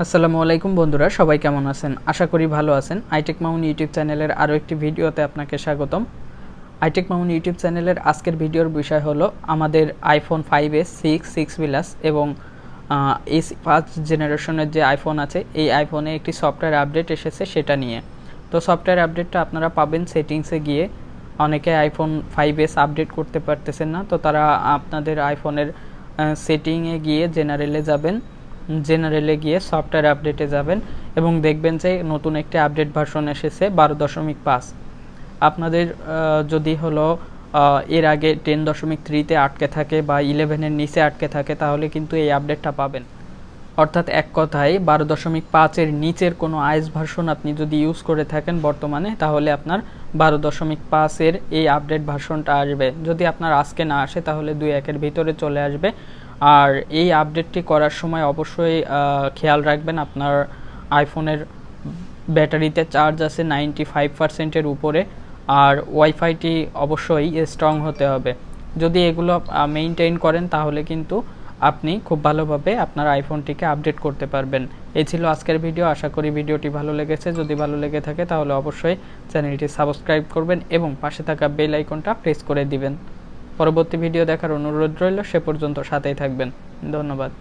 আসসালামু আলাইকুম বন্ধুরা, সবাই কেমন আছেন? আশা করি ভালো আছেন। iTechMamun ইউটিউব চ্যানেলের আরও একটি ভিডিওতে আপনাকে স্বাগতম। iTechMamun ইউটিউব চ্যানেলের আজকের ভিডিওর বিষয় হলো আমাদের iPhone 5s 6 প্লাস এবং এই ফার্স্ট জেনারেশনের যে আইফোন আছে, এই আইফোনে একটি সফটওয়্যার আপডেট এসেছে সেটা নিয়ে। তো সফটওয়্যার আপডেটটা আপনারা পাবেন সেটিংসে গিয়ে। অনেকে iPhone 5s আপডেট করতে পারতেছেন না, তো তারা আপনাদের আইফোনের সেটিংয়ে গিয়ে জেনারেলে যাবেন। জেনারেলে গিয়ে সফটওয়্যার আপডেটে যাবেন এবং দেখবেন যে নতুন একটি আপডেট ভার্সন এসেছে 12.5। আপনাদের যদি হলো এর আগে 10.3-তে আটকে থাকে বা 11-এর নিচে আটকে থাকে, তাহলে কিন্তু এই আপডেটটা পাবেন। অর্থাৎ এক কথায় 12.5-এর নিচের কোনো আইএস ভার্সন আপনি যদি ইউজ করে থাকেন বর্তমানে, তাহলে আপনার 12.5-এর এই আপডেট ভার্সনটা আসবে। যদি আপনার আজকে না আসে, তাহলে 2-1-এর ভিতরে চলে আসবে। আর এই আপডেটটি করার সময় অবশ্যই খেয়াল রাখবেন আপনার আইফোনের ব্যাটারিতে চার্জ আছে 95%-এর উপরে, আর ওয়াইফাইটি অবশ্যই স্ট্রং হতে হবে। যদি এগুলো মেইনটেইন করেন, তাহলে কিন্তু আপনি খুব ভালোভাবে আপনার আইফোনটিকে আপডেট করতে পারবেন। এই ছিল আজকের ভিডিও। আশা করি ভিডিওটি ভালো লেগেছে। যদি ভালো লেগে থাকে, তাহলে অবশ্যই চ্যানেলটি সাবস্ক্রাইব করবেন এবং পাশে থাকা বেল আইকনটা প্রেস করে দিবেন। পরবর্তী ভিডিও দেখার অনুরোধ রইল। সে পর্যন্ত সাথেই থাকবেন। ধন্যবাদ।